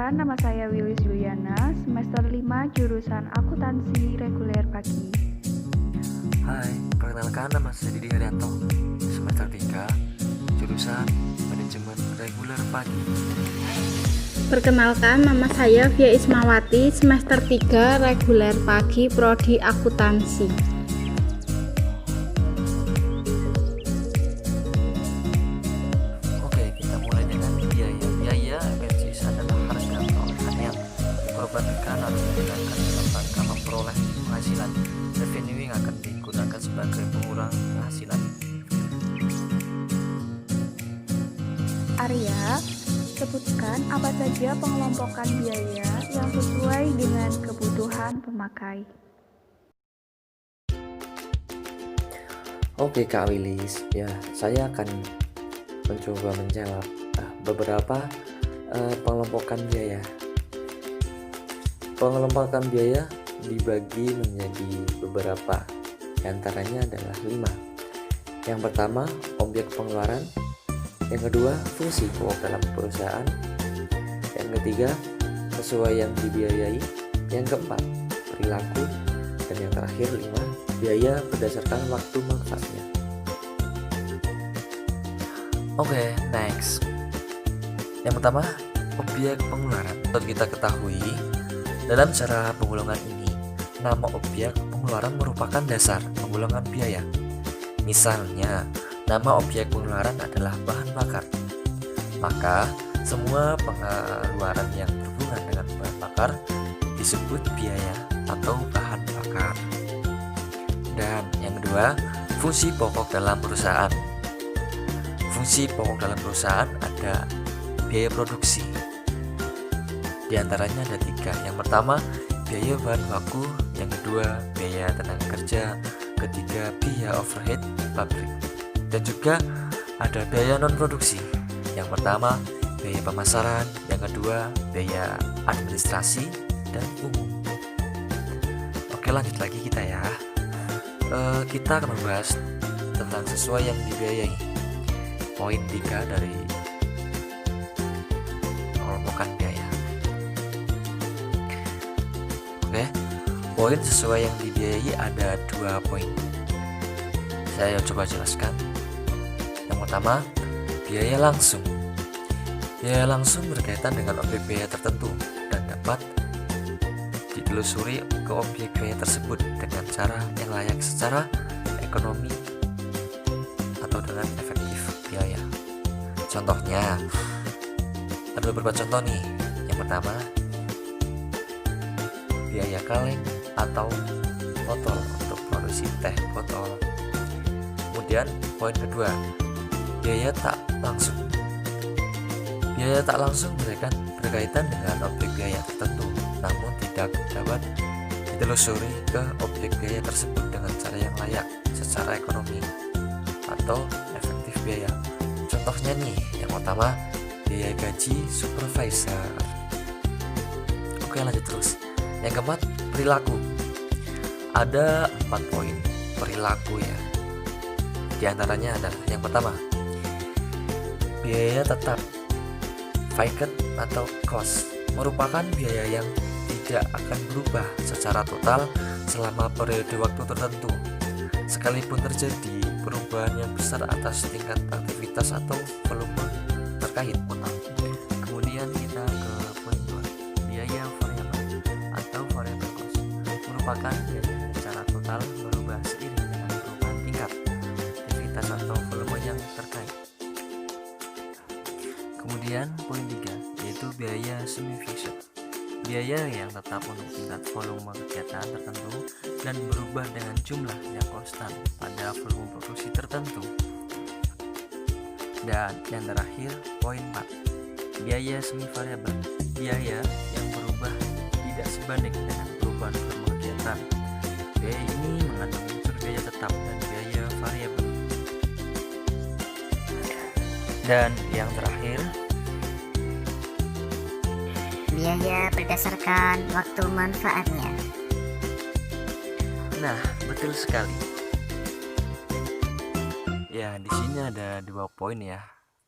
Perkenalkan, nama saya Wilis Juliana, semester 5 jurusan akuntansi reguler pagi. Hai, perkenalkan nama saya Didi Haryanto, semester 3, jurusan manajemen reguler pagi. Perkenalkan, nama saya Via Ismawati, semester 3, reguler pagi, prodi akuntansi. Oke, kita mulai dengan biaya. Biaya MCS adalah harga perolehan yang dikorbankan atau digunakan dalam rangka memperoleh penghasilan. Revenue yang akan digunakan sebagai pengurang penghasilan. Arya, sebutkan apa saja pengelompokan biaya yang sesuai dengan kebutuhan pemakai. Oke Kak Wilis, ya saya akan mencoba menjawab beberapa pengelompokan biaya. Pengelompokan biaya dibagi menjadi beberapa, diantaranya adalah 5. Yang pertama, objek pengeluaran. Yang kedua, fungsi pokok dalam perusahaan. Yang ketiga, sesuai yang dibiayai. Yang keempat, perilaku. Dan yang terakhir 5, biaya berdasarkan waktu manfaatnya. Oke, next. Yang pertama, objek pengeluaran. Untuk kita ketahui, dalam cara penggolongan ini, nama objek pengeluaran merupakan dasar penggolongan biaya. Misalnya, nama objek pengeluaran adalah bahan bakar. Maka, semua pengeluaran yang berhubungan dengan bahan bakar disebut biaya atau bahan bakar. Dan yang kedua, fungsi pokok dalam perusahaan. Fungsi pokok dalam perusahaan ada biaya produksi. Di antaranya ada 3. Yang pertama, biaya bahan baku. Yang kedua, biaya tenaga kerja. Ketiga, biaya overhead pabrik. Dan juga ada biaya non produksi. Yang pertama, biaya pemasaran. Yang kedua, biaya administrasi dan umum. Oke, lanjut lagi kita ya. Kita akan membahas tentang sesuai yang dibiayai. Poin 3 dari pengelompokan biaya. Oke, poin sesuai yang dibiayai ada 2 poin. Saya coba jelaskan. Yang pertama, biaya langsung. Biaya langsung berkaitan dengan objek biaya tertentu dan dapat ditelusuri ke objek biaya tersebut dengan cara yang layak secara ekonomi atau dengan efektif biaya. Contohnya, ada beberapa contoh nih. Yang pertama, biaya kaleng atau botol untuk produksi teh botol. Kemudian poin kedua, biaya tak langsung. Biaya tak langsung berkaitan dengan objek biaya tertentu, namun tidak dapat ditelusuri ke objek biaya tersebut dengan cara yang layak secara ekonomi atau efektif biaya. Contohnya nih, yang pertama, biaya gaji supervisor. Oke, lanjut terus. Yang keempat, perilaku. Ada 4 poin perilaku ya. Di antaranya adalah yang pertama, biaya tetap, fixed atau cost, merupakan biaya yang tidak akan berubah secara total selama periode waktu tertentu, sekalipun terjadi perubahan yang besar atas tingkat aktivitas atau volume terkait. Kemudian kita ke poin 2, biaya variabel atau variable cost, merupakan biaya secara total berubah seiring dengan perubahan tingkat aktivitas atau volume yang terkait. Kemudian poin 3, yaitu biaya semi fixed, biaya yang tetap untuk tingkat volume kegiatan tertentu dan berubah dengan jumlah yang konstan pada volume produksi tertentu. Dan yang terakhir, poin 4, biaya semi variabel, biaya yang berubah tidak sebanding dengan perubahan volume kegiatan. Biaya ini mengandung unsur biaya tetap dan biaya variabel. Dan yang terakhir, biaya berdasarkan waktu manfaatnya. nah betul sekali. Ya, di sini ada 2 poin ya.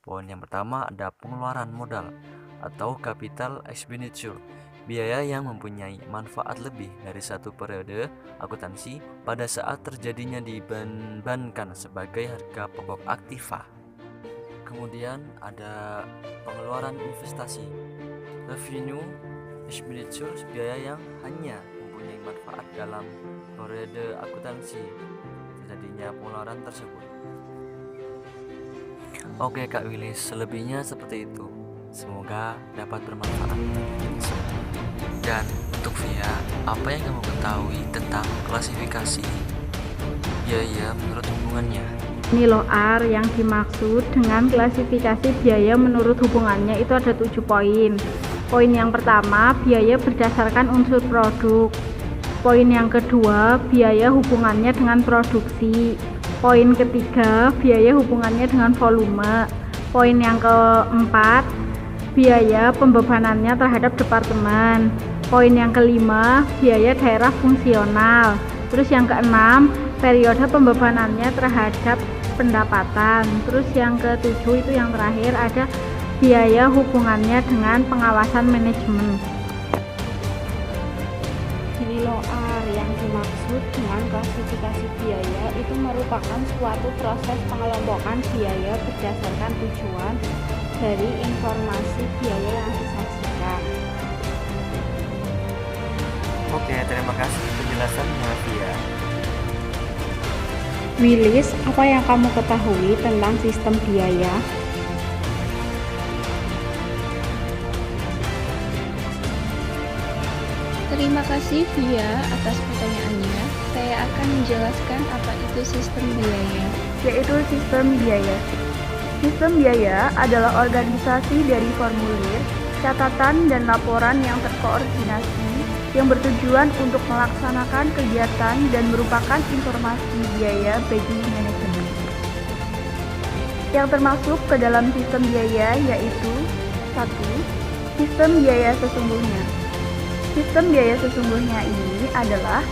Poin yang pertama ada pengeluaran modal. atau capital expenditure, biaya yang mempunyai manfaat lebih dari satu periode akuntansi pada saat terjadinya dibebankan sebagai harga pokok aktiva. Kemudian ada pengeluaran investasi, revenue expenditure, biaya yang hanya mempunyai manfaat dalam periode akuntansi terjadinya pengeluaran tersebut. Oke Kak Willy, selebihnya seperti itu. Semoga dapat bermanfaat bagi kita semua. Dan untuk Via, apa yang kamu ketahui tentang klasifikasi biaya menurut hubungannya? Ini loh R, yang dimaksud dengan klasifikasi biaya menurut hubungannya itu ada 7 poin. Poin yang pertama, biaya berdasarkan unsur produk. Poin yang kedua, biaya hubungannya dengan produksi. Poin ketiga, biaya hubungannya dengan volume. Poin yang keempat, biaya pembebanannya terhadap departemen. Poin yang kelima, biaya daerah fungsional. Terus yang keenam, periode pembebanannya terhadap pendapatan. Terus yang ketujuh itu yang terakhir ada biaya hubungannya dengan pengawasan manajemen. Ini loh R, yang dimaksud dengan klasifikasi biaya itu merupakan suatu proses pengelompokan biaya berdasarkan tujuan dari informasi biaya yang disajikan. Oke, terima kasih penjelasannya Via. Willis, apa yang kamu ketahui tentang sistem biaya? Terima kasih Via atas pertanyaannya. Saya akan menjelaskan apa itu sistem biaya. Yaitu sistem biaya. Sistem biaya adalah organisasi dari formulir, catatan, dan laporan yang terkoordinasi yang bertujuan untuk melaksanakan kegiatan dan merupakan informasi biaya bagi manajemen. Yang termasuk ke dalam sistem biaya yaitu 1. Sistem biaya sesungguhnya. Sistem biaya sesungguhnya ini adalah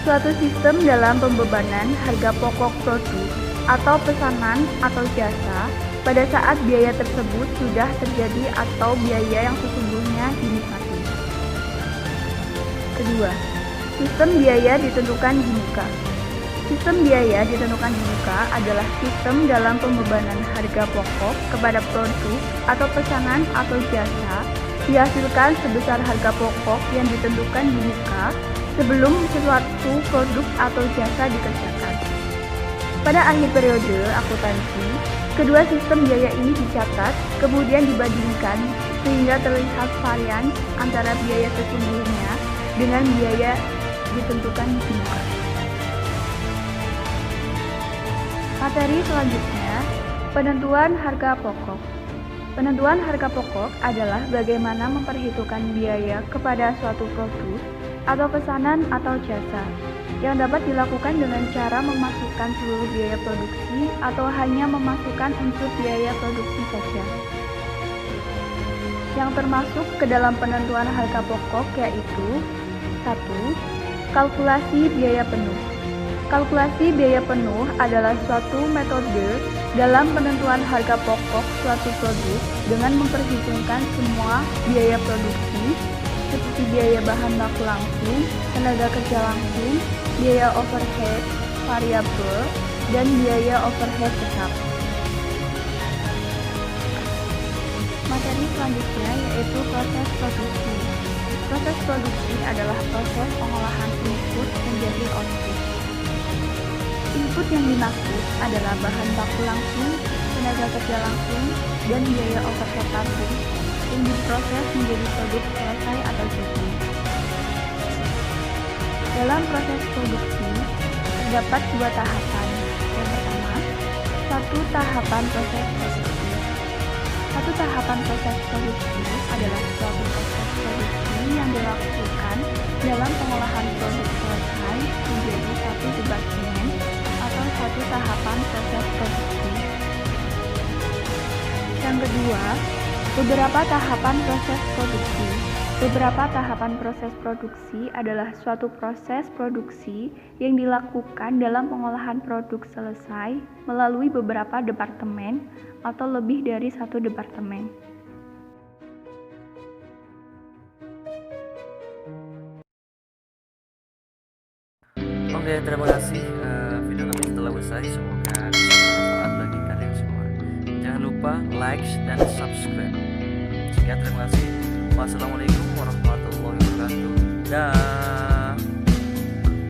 suatu sistem dalam pembebanan harga pokok produk atau pesanan atau jasa pada saat biaya tersebut sudah terjadi atau biaya yang sesungguhnya dinikmati. Kedua, sistem biaya ditentukan di muka. Sistem biaya ditentukan di muka adalah sistem dalam pembebanan harga pokok kepada produk atau pesanan atau jasa dihasilkan sebesar harga pokok yang ditentukan di muka sebelum suatu produk atau jasa dikerjakan. Pada akhir periode akuntansi, kedua sistem biaya ini dicatat, kemudian dibandingkan sehingga terlihat varians antara biaya sesungguhnya dengan biaya ditentukan di muka. Materi selanjutnya, penentuan harga pokok. Penentuan harga pokok adalah bagaimana memperhitungkan biaya kepada suatu produk atau pesanan atau jasa yang dapat dilakukan dengan cara memasukkan seluruh biaya produksi atau hanya memasukkan unsur biaya produksi saja. Yang termasuk ke dalam penentuan harga pokok yaitu 1. Kalkulasi biaya penuh. Kalkulasi biaya penuh adalah suatu metode dalam penentuan harga pokok suatu produk dengan memperhitungkan semua biaya produksi seperti biaya bahan baku langsung, tenaga kerja langsung, biaya overhead variabel, dan biaya overhead tetap. Materi selanjutnya yaitu proses produksi. Proses produksi adalah proses pengolahan input menjadi output. Input yang dimaksud adalah bahan baku langsung, tenaga kerja langsung, dan biaya overhead langsung yang diproses menjadi produk selesai atau jadi. Dalam proses produksi, terdapat dua tahapan. Yang pertama, satu tahapan proses produksi. Satu tahapan proses produksi adalah suatu proses produksi yang dilakukan dalam pengolahan produk selesai menjadi satu departemen atau satu tahapan proses produksi. Yang kedua, beberapa tahapan proses produksi. Beberapa tahapan proses produksi adalah suatu proses produksi yang dilakukan dalam pengolahan produk selesai melalui beberapa departemen atau lebih dari satu departemen. lupa like dan subscribe. Sekian, terima kasih. Wassalamualaikum warahmatullahi wabarakatuh. Dah.